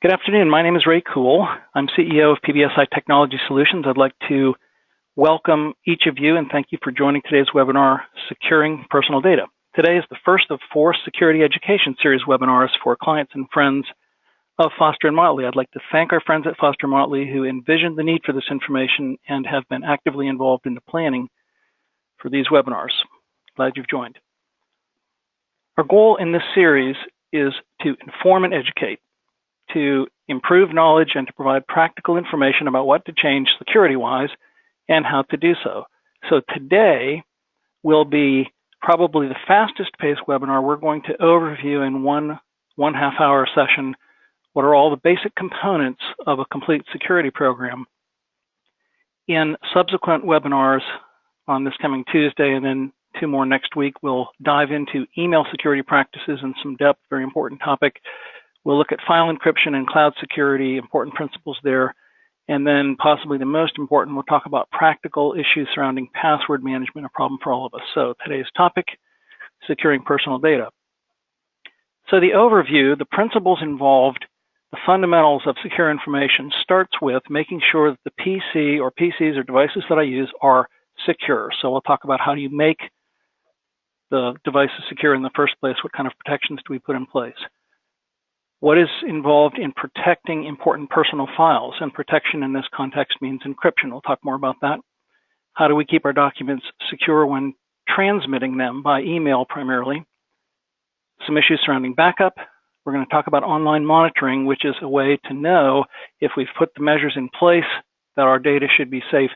Good afternoon. My name is Ray Kuhl. I'm CEO of PBSI Technology Solutions. I'd like to welcome each of you and thank you for joining today's webinar, Securing Personal Data. Today is the first of 4 Security Education Series webinars for clients and friends of Foster & Motley. I'd like to thank our friends at Foster & Motley who envisioned the need for this information and have been actively involved in the planning for these webinars. Glad you've joined. Our goal in this series is to inform and educate, to improve knowledge and to provide practical information about what to change security-wise and how to do so. So today will be probably the fastest paced webinar. We're going to overview in one half-hour session what are all the basic components of a complete security program. In subsequent webinars on this coming Tuesday and then 2 more next week, we'll dive into email security practices in some depth, very important topic. We'll look at file encryption and cloud security, important principles there. And then possibly the most important, we'll talk about practical issues surrounding password management, a problem for all of us. So today's topic, securing personal data. So the overview, the principles involved, the fundamentals of secure information starts with making sure that the PC or PCs or devices that I use are secure. So we'll talk about how do you make the devices secure in the first place, what kind of protections do we put in place. What is involved in protecting important personal files? And protection in this context means encryption. We'll talk more about that. How do we keep our documents secure when transmitting them by email primarily? Some issues surrounding backup. We're going to talk about online monitoring, which is a way to know if we've put the measures in place that our data should be safe.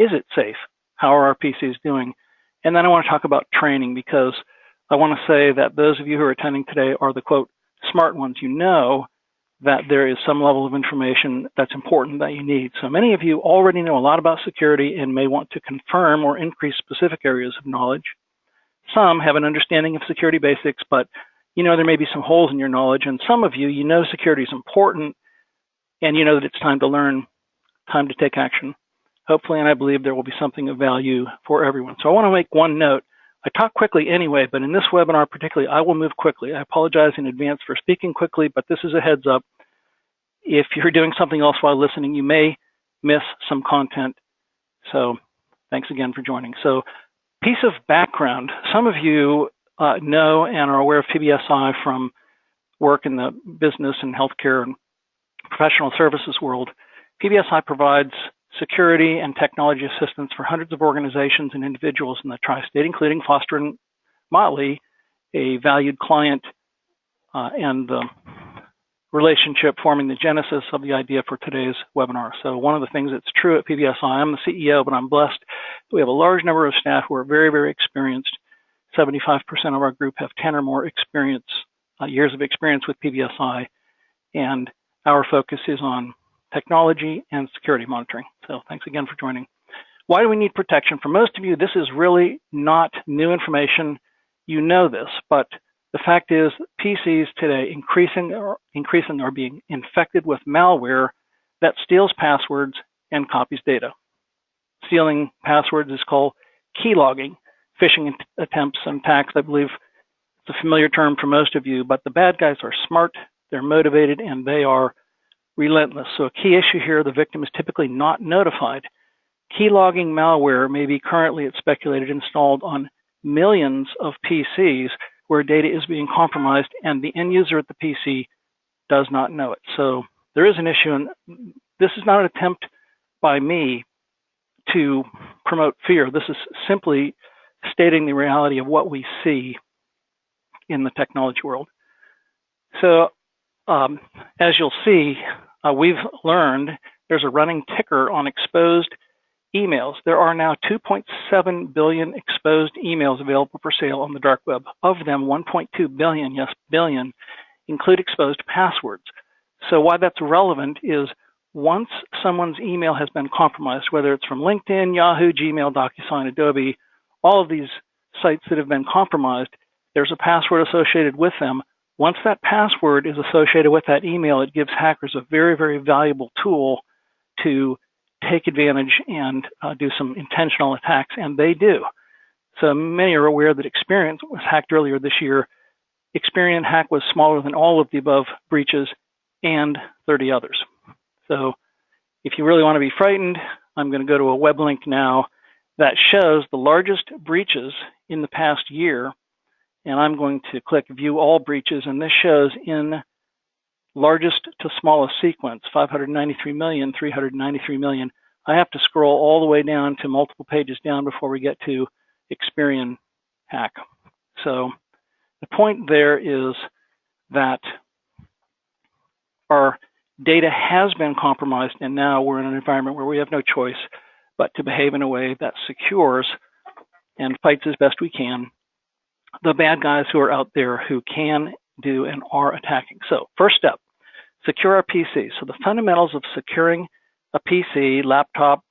Is it safe? How are our PCs doing? And then I want to talk about training, because I want to say that those of you who are attending today are the, quote, smart ones. You know that there is some level of information that's important that you need. So many of you already know a lot about security and may want to confirm or increase specific areas of knowledge. Some have an understanding of security basics, but you know there may be some holes in your knowledge. And some of you, you know security is important and you know that it's time to learn, time to take action. Hopefully, and I believe there will be something of value for everyone. So I want to make one note. I talk quickly anyway, but in this webinar particularly, I will move quickly. I apologize in advance for speaking quickly, but this is a heads up. If you're doing something else while listening, you may miss some content. So thanks again for joining. So piece of background, some of you know and are aware of PBSI from work in the business and healthcare and professional services world. PBSI provides security and technology assistance for hundreds of organizations and individuals in the tri-state, including Foster & Motley, a valued client, and the relationship forming the genesis of the idea for today's webinar. So one of the things that's true at PBSI, I'm the CEO, but I'm blessed. We have a large number of staff who are very, very experienced. 75% of our group have 10 or more years of experience with PBSI, and our focus is on technology and security monitoring. So thanks again for joining. Why do we need protection? For most of you, this is really not new information. You know this, but the fact is PCs today increasingly are being infected with malware that steals passwords and copies data. Stealing passwords is called keylogging. Phishing attempts and attacks, I believe it's a familiar term for most of you, but the bad guys are smart, they're motivated, and they are relentless. So a key issue here, the victim is typically not notified. Keylogging malware may be currently, it's speculated, installed on millions of PCs where data is being compromised and the end user at the PC does not know it. So there is an issue, and this is not an attempt by me to promote fear. This is simply stating the reality of what we see in the technology world. So as you'll see, we've learned there's a running ticker on exposed emails. There are now 2.7 billion exposed emails available for sale on the dark web. Of them, 1.2 billion, yes, billion, include exposed passwords. So why that's relevant is once someone's email has been compromised, whether it's from LinkedIn, Yahoo, Gmail, DocuSign, Adobe, all of these sites that have been compromised, there's a password associated with them. Once that password is associated with that email, it gives hackers a very, very valuable tool to take advantage and do some intentional attacks, and they do. So many are aware that Experian was hacked earlier this year. Experian hack was smaller than all of the above breaches. and 30 others. So if you really want to be frightened, I'm going to go to a web link now that shows the largest breaches in the past year, and I'm going to click View All Breaches, and this shows in largest to smallest sequence, 593 million, 393 million. I have to scroll all the way down to multiple pages down before we get to Experian hack. So the point there is that our data has been compromised, and now we're in an environment where we have no choice but to behave in a way that secures and fights as best we can the bad guys who are out there who can do and are attacking. So first step, secure our PC. So the fundamentals of securing a PC, laptop,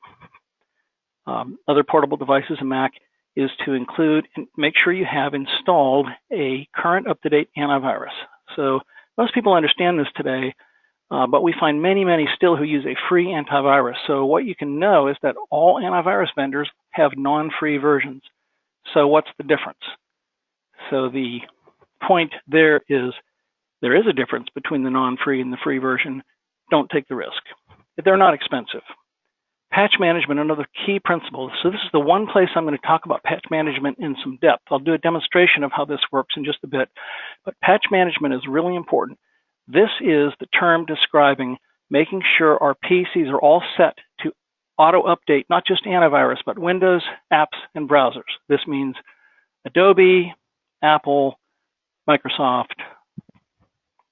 other portable devices, and Mac is to include and make sure you have installed a current up-to-date antivirus. So most people understand this today, but we find many still who use a free antivirus. So what you can know is that all antivirus vendors have non-free versions. So what's the difference? So the point there is a difference between the non-free and the free version. Don't take the risk. They're not expensive. Patch management, another key principle. So this is the one place I'm going to talk about patch management in some depth. I'll do a demonstration of how this works in just a bit, but patch management is really important. This is the term describing making sure our PCs are all set to auto-update, not just antivirus, but Windows, apps, and browsers. This means Adobe, Apple, Microsoft,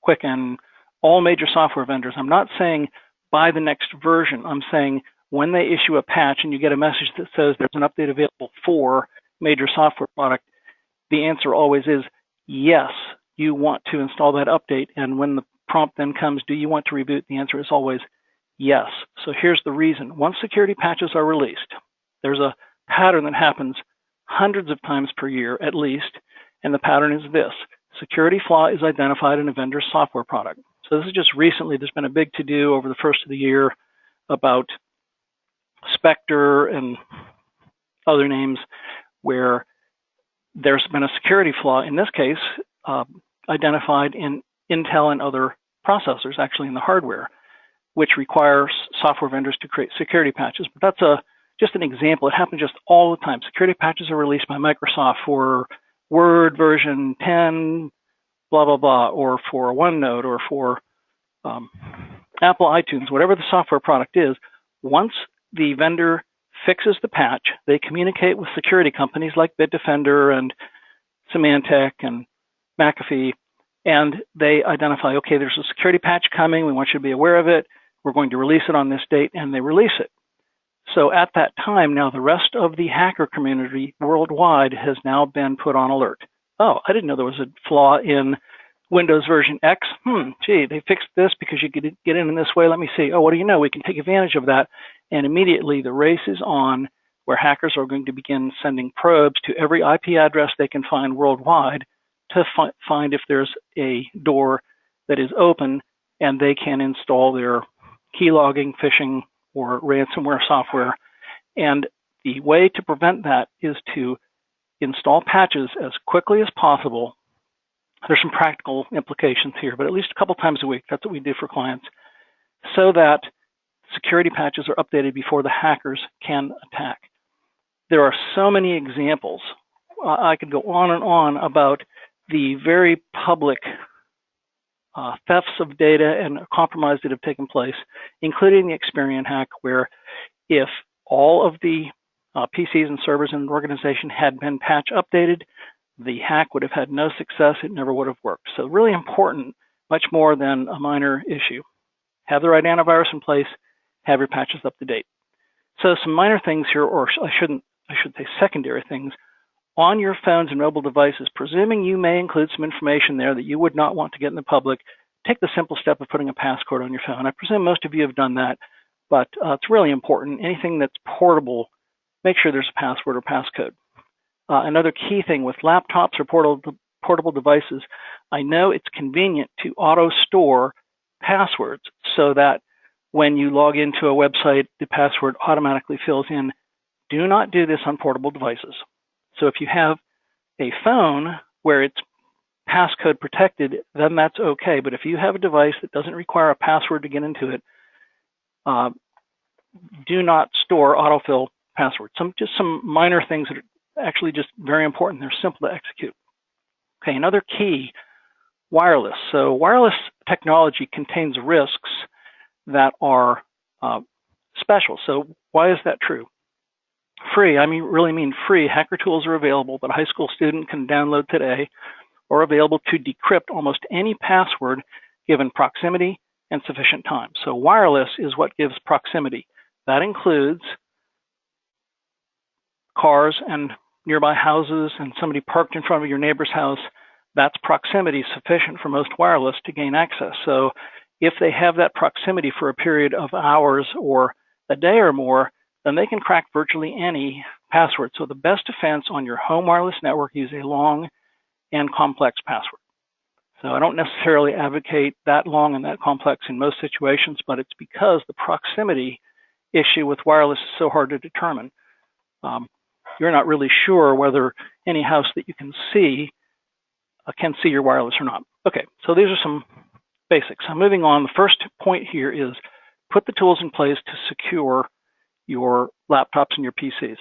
Quicken, all major software vendors. I'm not saying buy the next version. I'm saying when they issue a patch and you get a message that says there's an update available for major software product, the answer always is yes, you want to install that update. And when the prompt then comes, do you want to reboot? The answer is always yes. So here's the reason. Once security patches are released, there's a pattern that happens hundreds of times per year at least, and the pattern is this. Security flaw is identified in a vendor's software product. So this is just recently, there's been a big to-do over the first of the year about Spectre and other names where there's been a security flaw, in this case, identified in Intel and other processors, actually in the hardware, which requires software vendors to create security patches. But that's just an example. It happens just all the time. Security patches are released by Microsoft for Word version 10, blah, blah, blah, or for OneNote, or for Apple iTunes, whatever the software product is. Once the vendor fixes the patch, they communicate with security companies like Bitdefender and Symantec and McAfee, and they identify, okay, there's a security patch coming. We want you to be aware of it. We're going to release it on this date, and they release it. So at that time, now the rest of the hacker community worldwide has now been put on alert. Oh, I didn't know there was a flaw in Windows version X. Gee, they fixed this because you could get in this way. Let me see. Oh, what do you know? We can take advantage of that. And immediately the race is on where hackers are going to begin sending probes to every IP address they can find worldwide to find if there's a door that is open and they can install their keylogging, phishing, or ransomware software. And the way to prevent that is to install patches as quickly as possible. There's some practical implications here, but at least a couple times a week, that's what we do for clients, so that security patches are updated before the hackers can attack. There are so many examples. I could go on and on about the very public thefts of data and compromise that have taken place, including the Experian hack, where if all of the PCs and servers in an organization had been patch updated, the hack would have had no success. It never would have worked. So really important, much more than a minor issue. Have the right antivirus in place, have your patches up to date. So some minor things here, or I should say secondary things, on your phones and mobile devices, presuming you may include some information there that you would not want to get in the public, take the simple step of putting a passcode on your phone. I presume most of you have done that, but it's really important. Anything that's portable, make sure there's a password or passcode. Another key thing with laptops or portable devices, I know it's convenient to auto-store passwords so that when you log into a website, the password automatically fills in. Do not do this on portable devices. So if you have a phone where it's passcode protected, then that's okay. But if you have a device that doesn't require a password to get into it, do not store autofill passwords. Just some minor things that are actually just very important. They're simple to execute. Okay, another key, wireless. So wireless technology contains risks that are special. So why is that true? Free, really mean free. Hacker tools are available that a high school student can download today, or available to decrypt almost any password given proximity and sufficient time. So wireless is what gives proximity. That includes cars and nearby houses and somebody parked in front of your neighbor's house. That's proximity sufficient for most wireless to gain access. So if they have that proximity for a period of hours or a day or more, then they can crack virtually any password. So the best defense on your home wireless network is a long and complex password. So I don't necessarily advocate that long and that complex in most situations, but it's because the proximity issue with wireless is so hard to determine. You're not really sure whether any house that you can see your wireless or not. Okay, so these are some basics. I'm moving on. The first point here is put the tools in place to secure your laptops and your PCs.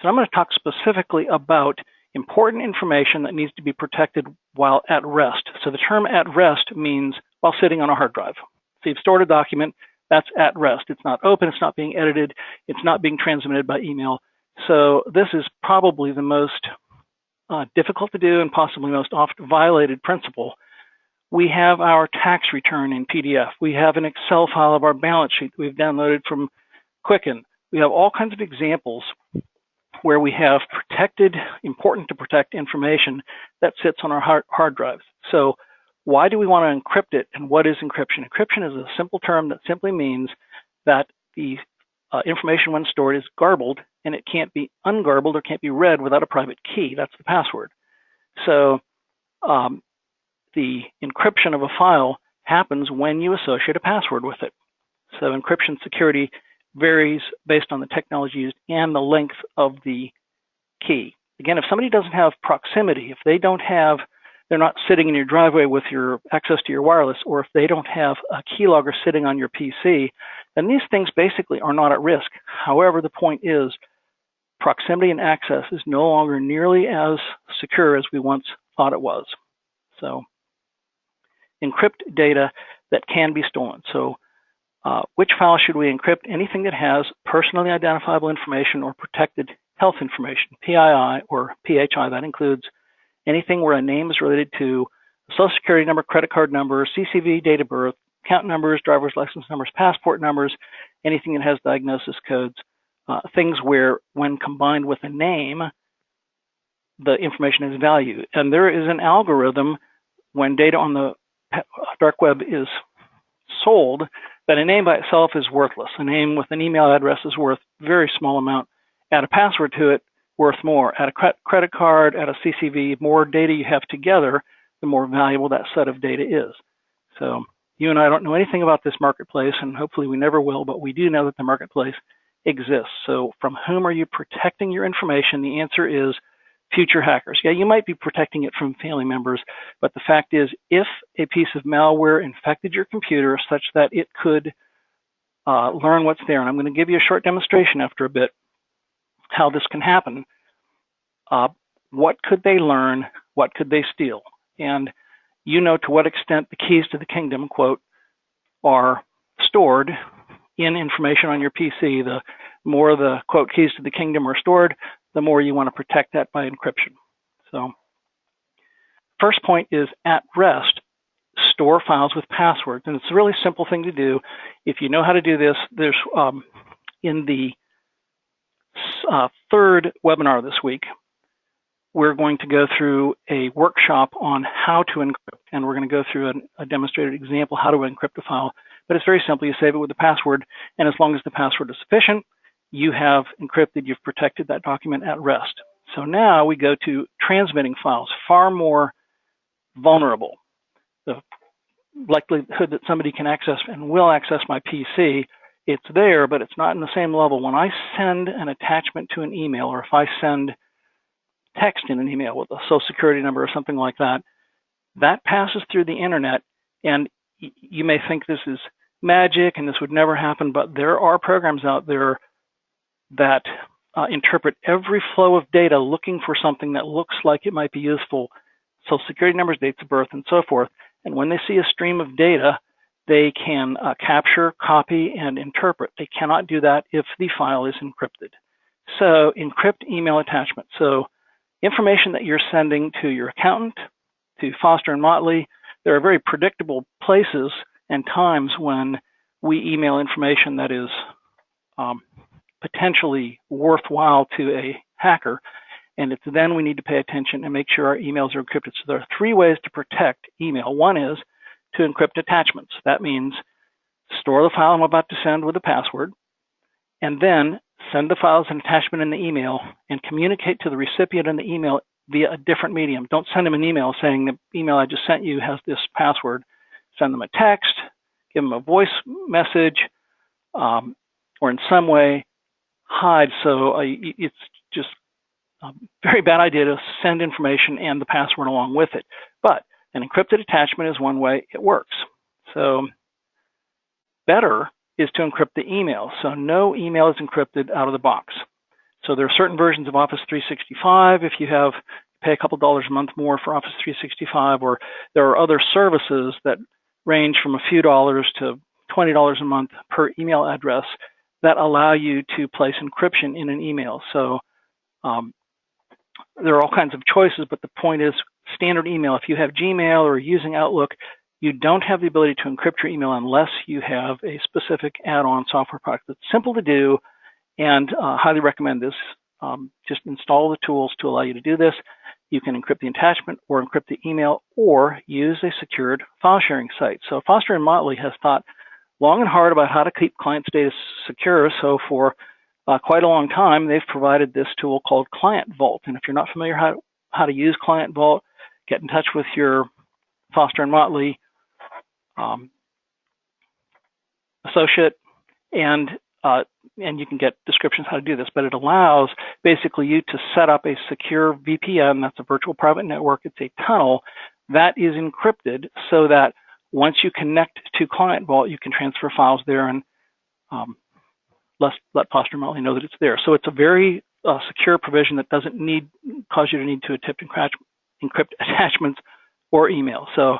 So I'm going to talk specifically about important information that needs to be protected while at rest. So the term at rest means while sitting on a hard drive. So you've stored a document, that's at rest. It's not open, it's not being edited, it's not being transmitted by email. So this is probably the most difficult to do and possibly most often violated principle. We have our tax return in PDF. We have an Excel file of our balance sheet that we've downloaded from Quicken. We have all kinds of examples where we have protected, important to protect information that sits on our hard drives. So why do we want to encrypt it, and what is encryption? Encryption is a simple term that simply means that the information when stored is garbled, and it can't be ungarbled or can't be read without a private key. That's the password. So the encryption of a file happens when you associate a password with it. So encryption security varies based on the technology used and the length of the key. Again, if somebody doesn't have proximity, if they don't have, they're not sitting in your driveway with your access to your wireless, or if they don't have a keylogger sitting on your PC, then these things basically are not at risk. However, the point is proximity and access is no longer nearly as secure as we once thought it was. So encrypt data that can be stolen. So which file should we encrypt? Anything that has personally identifiable information or protected health information, PII or PHI. That includes anything where a name is related to a social security number, credit card number, CCV, date of birth, account numbers, driver's license numbers, passport numbers, anything that has diagnosis codes, things where when combined with a name, the information is valued. And there is an algorithm when data on the dark web is sold, that a name by itself is worthless. A name with an email address is worth a very small amount. Add a password to it, worth more. Add a credit card, add a CCV, more data you have together, the more valuable that set of data is. So you and I don't know anything about this marketplace, and hopefully we never will, but we do know that the marketplace exists. So from whom are you protecting your information? The answer is future hackers. Yeah, you might be protecting it from family members, but the fact is, if a piece of malware infected your computer such that it could learn what's there, and I'm going to give you a short demonstration after a bit how this can happen. What could they learn? What could they steal? And you know to what extent the keys to the kingdom, quote, are stored in information on your PC. The more the, quote, keys to the kingdom are stored, the more you want to protect that by encryption. So first point is at rest, store files with passwords. And it's a really simple thing to do. If you know how to do this, there's in the third webinar this week, we're going to go through a workshop on how to encrypt, and we're going to go through a demonstrated example how to encrypt a file. But it's very simple. You save it with the password, and as long as the password is sufficient, you have encrypted, you've protected that document at rest. So now we go to transmitting files, far more vulnerable. The likelihood that somebody can access and will access my PC, it's there, but it's not in the same level. When I send an attachment to an email, or if I send text in an email with a social security number or something like that, That passes through the internet, and you may think this is magic and this would never happen, but there are programs out there that interpret every flow of data looking for something that looks like it might be useful, Social Security numbers, dates of birth, and so forth. And when they see a stream of data, they can capture, copy, and interpret. They cannot do that if the file is encrypted. So encrypt email attachments. So information that you're sending to your accountant, to Foster and Motley, there are very predictable places and times when we email information that is potentially worthwhile to a hacker, and it's then we need to pay attention and make sure our emails are encrypted. So there are 3 ways to protect email. One is to encrypt attachments. That means store the file I'm about to send with a password, and then send the file as an attachment in the email and communicate to the recipient in the email via a different medium. Don't send them an email saying the email I just sent you has this password. Send them a text, give them a voice message, or in some way hide. So it's just a very bad idea to send information and the password along with it. But an encrypted attachment is one way it works. So better is to encrypt the email. So no email is encrypted out of the box. So there are certain versions of Office 365. If you pay a couple dollars a month more for Office 365, or there are other services that range from a few dollars to $20 a month per email address that allow you to place encryption in an email. So there are all kinds of choices, but the point is standard email. If you have Gmail or using Outlook, you don't have the ability to encrypt your email unless you have a specific add-on software product. It's simple to do, and highly recommend this. Just install the tools to allow you to do this. You can encrypt the attachment or encrypt the email or use a secured file sharing site. So Foster and Motley has thought long and hard about how to keep clients' data secure. So for quite a long time, they've provided this tool called Client Vault. And if you're not familiar how to use Client Vault, get in touch with your Foster and Motley associate, and you can get descriptions how to do this. But it allows basically you to set up a secure VPN. That's a virtual private network. It's a tunnel that is encrypted so that once you connect to Client Vault, you can transfer files there and let Foster and Motley know that it's there. So it's a very secure provision that doesn't cause you to need to attempt encrypt attachments or email. So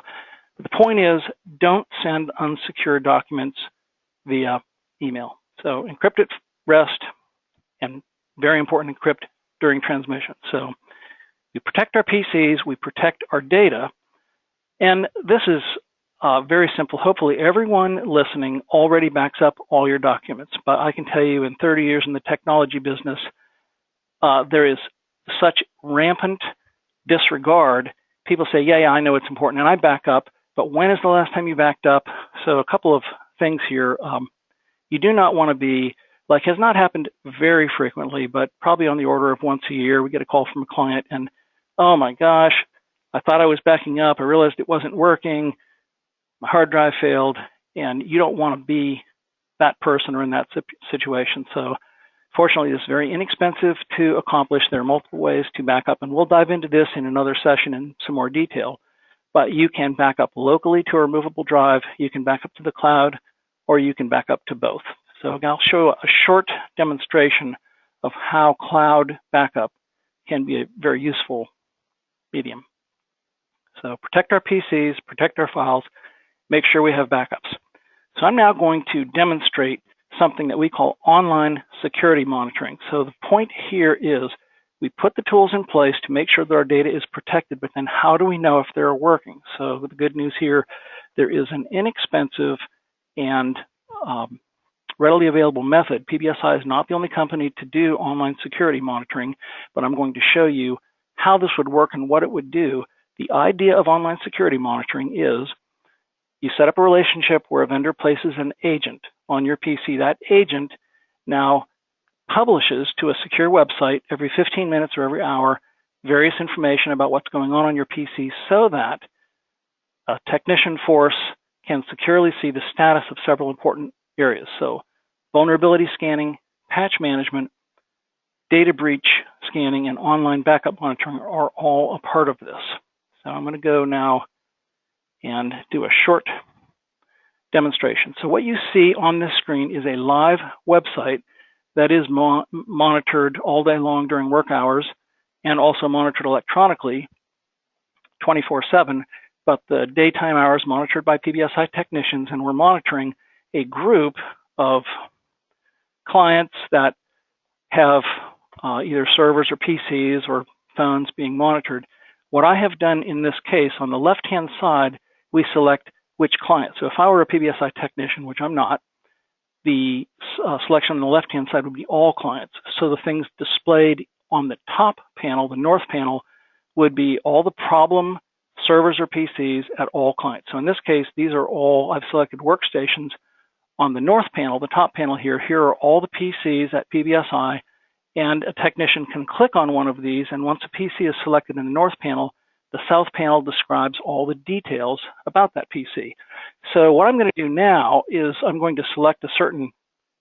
the point is, don't send unsecure documents via email. So encrypt at rest, and very important, encrypt during transmission. So we protect our PCs, we protect our data, and this is very simple. Hopefully everyone listening already backs up all your documents, but I can tell you in 30 years in the technology business, there is such rampant disregard. People say, yeah, I know it's important, and I back up, but when is the last time you backed up? So a couple of things here. You do not want to be, like has not happened very frequently, but probably on the order of once a year, we get a call from a client and, oh my gosh, I thought I was backing up. I realized it wasn't working. My hard drive failed. And you don't want to be that person or in that situation. So fortunately, this is very inexpensive to accomplish. There are multiple ways to back up, and we'll dive into this in another session in some more detail. But you can back up locally to a removable drive, you can back up to the cloud, or you can back up to both. So I'll show a short demonstration of how cloud backup can be a very useful medium. So protect our PCs, protect our files, make sure we have backups. So I'm now going to demonstrate something that we call online security monitoring. So the point here is we put the tools in place to make sure that our data is protected, but then how do we know if they're working? So the good news here, there is an inexpensive and readily available method. PBSI is not the only company to do online security monitoring, but I'm going to show you how this would work and what it would do. The idea of online security monitoring is you set up a relationship where a vendor places an agent on your PC. That agent now publishes to a secure website every 15 minutes or every hour various information about what's going on your PC so that a technician force can securely see the status of several important areas. So vulnerability scanning, patch management, data breach scanning, and online backup monitoring are all a part of this. So I'm going to go now and do a short demonstration. So what you see on this screen is a live website that is monitored all day long during work hours and also monitored electronically 24/7, but the daytime hours monitored by PBSI technicians, and we're monitoring a group of clients that have either servers or PCs or phones being monitored. What I have done in this case, on the left-hand side, we select which client. So if I were a PBSI technician, which I'm not, the selection on the left-hand side would be all clients. So the things displayed on the top panel, the north panel, would be all the problem servers or PCs at all clients. So in this case, these are all, I've selected workstations on the north panel, the top panel here. Here are all the PCs at PBSI, and a technician can click on one of these, and once a PC is selected in the north panel, the south panel describes all the details about that PC. So what I'm going to do now is I'm going to select a certain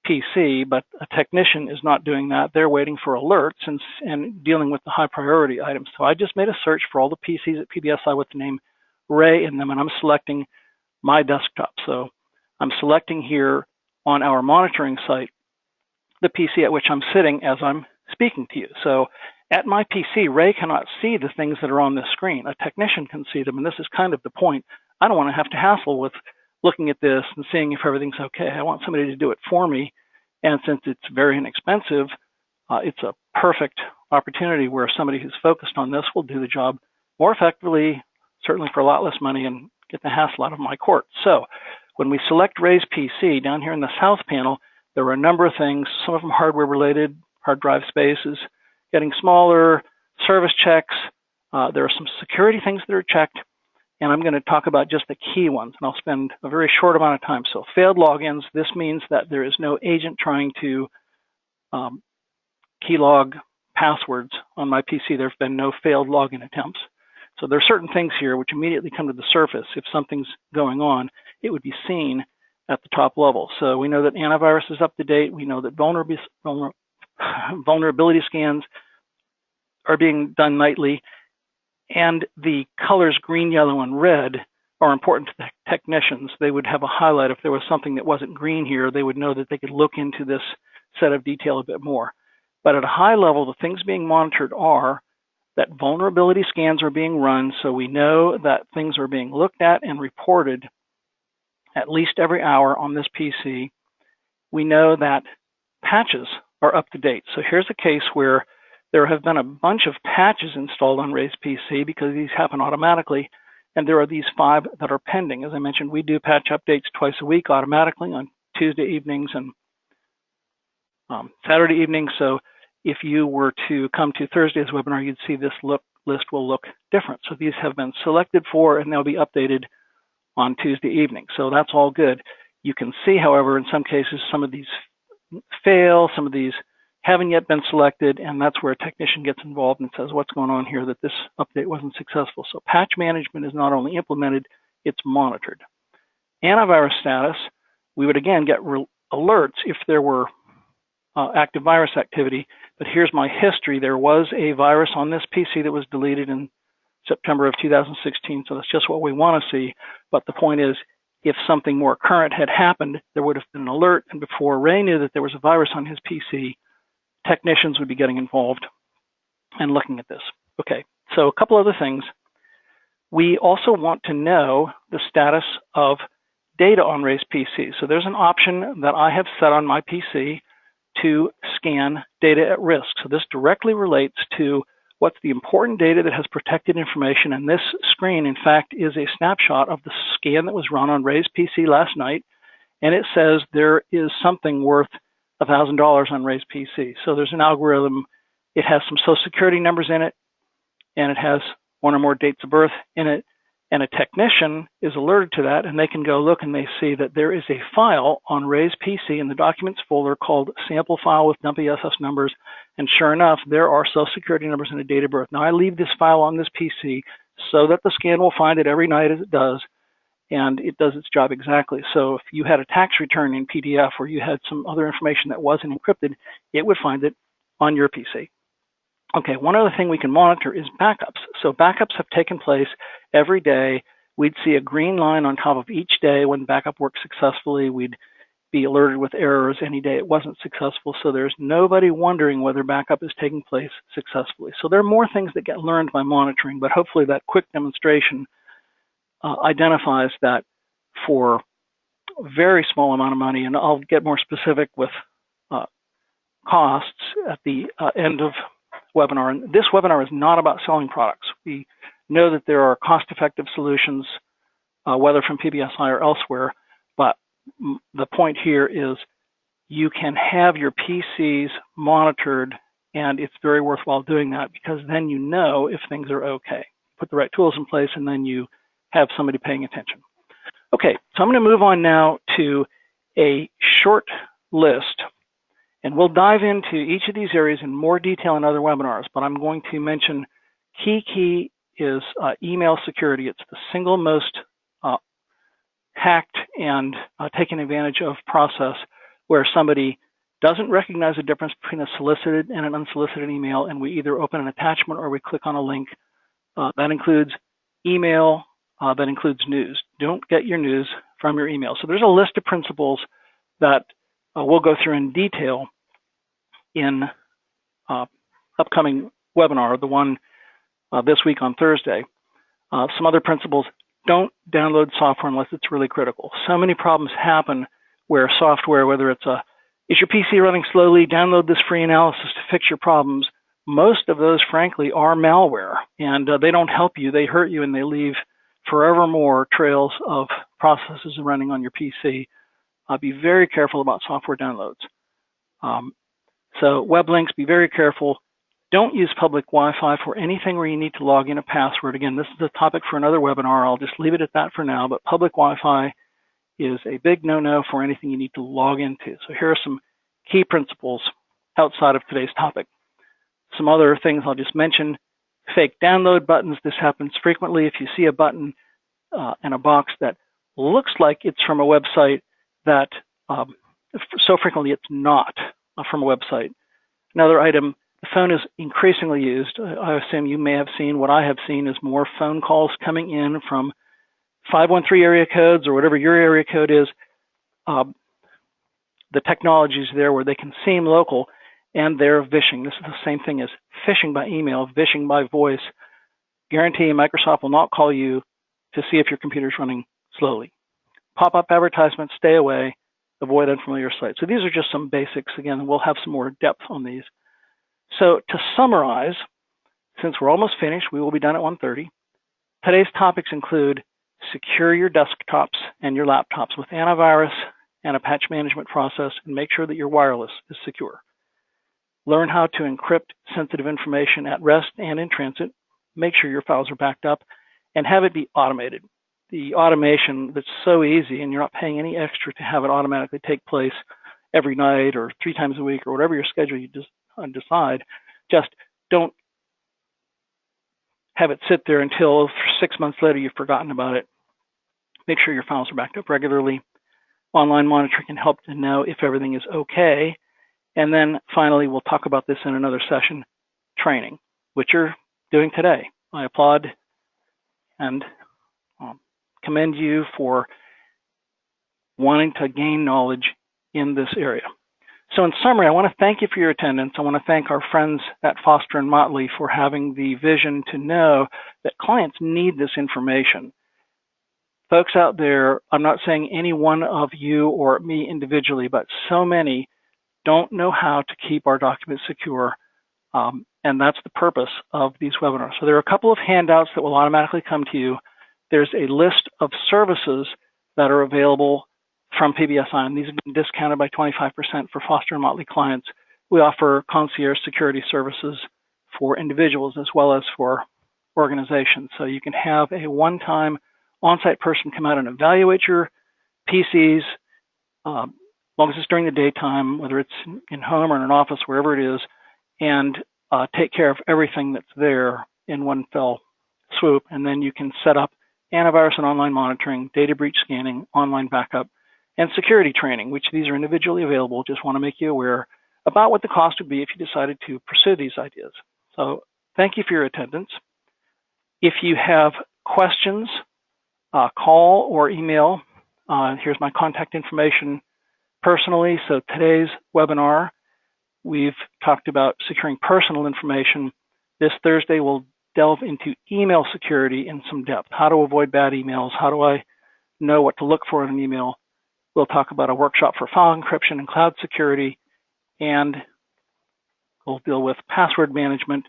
PC, but a technician is not doing that. They're waiting for alerts and dealing with the high priority items. So I just made a search for all the PCs at PBSI with the name Ray in them, and I'm selecting my desktop. So I'm selecting here on our monitoring site the PC at which I'm sitting as I'm speaking to you. So at my PC, Ray cannot see the things that are on this screen. A technician can see them, and this is kind of the point. I don't want to have to hassle with looking at this and seeing if everything's okay. I want somebody to do it for me, and since it's very inexpensive, it's a perfect opportunity where somebody who's focused on this will do the job more effectively, certainly for a lot less money, and get the hassle out of my court. So when we select Ray's PC, down here in the south panel, there are a number of things, some of them hardware related. Hard drive space is getting smaller, service checks. There are some security things that are checked, and I'm going to talk about just the key ones, and I'll spend a very short amount of time. So failed logins, this means that there is no agent trying to keylog passwords on my PC. There's been no failed login attempts. So there are certain things here which immediately come to the surface. If something's going on, it would be seen at the top level. So we know that antivirus is up to date. We know that vulnerability scans are being done nightly. And the colors green, yellow, and red are important to the technicians. They would have a highlight. If there was something that wasn't green here, they would know that they could look into this set of detail a bit more. But at a high level, the things being monitored are that vulnerability scans are being run, so we know that things are being looked at and reported at least every hour on this PC. We know that patches are up to date. So here's a case where there have been a bunch of patches installed on Ray's PC because these happen automatically, and there are these 5 that are pending. As I mentioned, we do patch updates twice a week automatically on Tuesday evenings and Saturday evenings. So if you were to come to Thursday's webinar, you'd see this list will look different. So these have been selected for, and they'll be updated on Tuesday evening. So that's all good. You can see, however, in some cases, some of these fail, some of these haven't yet been selected, and that's where a technician gets involved and says, what's going on here, that this update wasn't successful. So patch management is not only implemented, it's monitored. Antivirus status, we would again get alerts if there were active virus activity, but here's my history. There was a virus on this PC that was deleted in September of 2016, so that's just what we want to see. But the point is, if something more current had happened, there would have been an alert, and before Ray knew that there was a virus on his PC, technicians would be getting involved and looking at this. Okay, so a couple other things. We also want to know the status of data on Ray's PC. So there's an option that I have set on my PC to scan data at risk. So this directly relates to what's the important data that has protected information. And this screen, in fact, is a snapshot of the scan that was run on Ray's PC last night. And it says there is something worth $1,000 on Ray's PC. So there's an algorithm. It has some social security numbers in it, and it has 1 or more dates of birth in it. And a technician is alerted to that, and they can go look and they see that there is a file on Ray's PC in the documents folder called sample file with dumpy SS numbers. And sure enough, there are social security numbers and a date of birth. Now I leave this file on this PC so that the scan will find it every night as it does, and it does its job exactly. So if you had a tax return in PDF or you had some other information that wasn't encrypted, it would find it on your PC. Okay, one other thing we can monitor is backups. So backups have taken place every day we'd see a green line on top of each day when backup worked successfully. We'd be alerted with errors any day it wasn't successful, so there's nobody wondering whether backup is taking place successfully. So there are more things that get learned by monitoring, but hopefully that quick demonstration identifies that for a very small amount of money, and I'll get more specific with costs at the end of webinar. And this webinar is not about selling products. We know that there are cost-effective solutions, whether from PBSI or elsewhere, but the point here is you can have your PCs monitored, and it's very worthwhile doing that because then you know if things are okay. Put the right tools in place, and then you have somebody paying attention. Okay, so I'm going to move on now to a short list, and we'll dive into each of these areas in more detail in other webinars, but I'm going to mention key is email security. It's the single most hacked and taken advantage of process where somebody doesn't recognize the difference between a solicited and an unsolicited email, and we either open an attachment or we click on a link. That includes email, that includes news. Don't get your news from your email. So there's a list of principles that we'll go through in detail in upcoming webinar, the one this week on Thursday. Some other principles: don't download software unless it's really critical. So many problems happen where software, whether it's is your PC running slowly, download this free analysis to fix your problems. Most of those, frankly, are malware, and they don't help you. They hurt you, and they leave forevermore trails of processes running on your PC. Be very careful about software downloads. So web links, be very careful. Don't use public Wi-Fi for anything where you need to log in a password. Again, this is a topic for another webinar. I'll just leave it at that for now, but public Wi-Fi is a big no-no for anything you need to log into. So here are some key principles outside of today's topic. Some other things I'll just mention: fake download buttons. This happens frequently. If you see a button in a box that looks like it's from a website that so frequently it's not from a website. Another item: the phone is increasingly used. I assume you may have seen what I have seen is more phone calls coming in from 513 area codes or whatever your area code is. The technology is there where they can seem local, and they're vishing. This is the same thing as phishing by email, vishing by voice. Guarantee Microsoft will not call you to see if your computer is running slowly. Pop-up advertisements, stay away, avoid unfamiliar sites. So these are just some basics. Again, we'll have some more depth on these. So to summarize, since we're almost finished, we will be done at 1:30. Today's topics include secure your desktops and your laptops with antivirus and a patch management process, and make sure that your wireless is secure. Learn how to encrypt sensitive information at rest and in transit. Make sure your files are backed up, and have it be automated. The automation that's so easy, and you're not paying any extra to have it automatically take place every night or 3 times a week or whatever your schedule you just decide. Just don't have it sit there until 6 months later you've forgotten about it. Make sure your files are backed up regularly. Online monitoring can help to know if everything is okay. And then finally, we'll talk about this in another session: training, which you're doing today. I applaud and commend you for wanting to gain knowledge in this area. So in summary, I want to thank you for your attendance. I want to thank our friends at Foster and Motley for having the vision to know that clients need this information. Folks out there, I'm not saying any one of you or me individually, but so many don't know how to keep our documents secure, and that's the purpose of these webinars. So there are a couple of handouts that will automatically come to you. There's a list of services that are available from PBSI, and these have been discounted by 25% for Foster and Motley clients. We offer concierge security services for individuals as well as for organizations. So you can have a one-time on-site person come out and evaluate your PCs, as long as it's during the daytime, whether it's in home or in an office, wherever it is, and take care of everything that's there in one fell swoop. And then you can set up antivirus and online monitoring, data breach scanning, online backup, and security training, which these are individually available. Just want to make you aware about what the cost would be if you decided to pursue these ideas. So thank you for your attendance. If you have questions call or email. Here's my contact information personally. So today's webinar, we've talked about securing personal information. This Thursday, we'll delve into email security in some depth. How to avoid bad emails. How do I know what to look for in an email? We'll talk about a workshop for file encryption and cloud security, and we'll deal with password management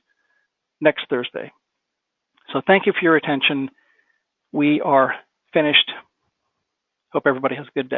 next Thursday. So thank you for your attention. We are finished. Hope everybody has a good day.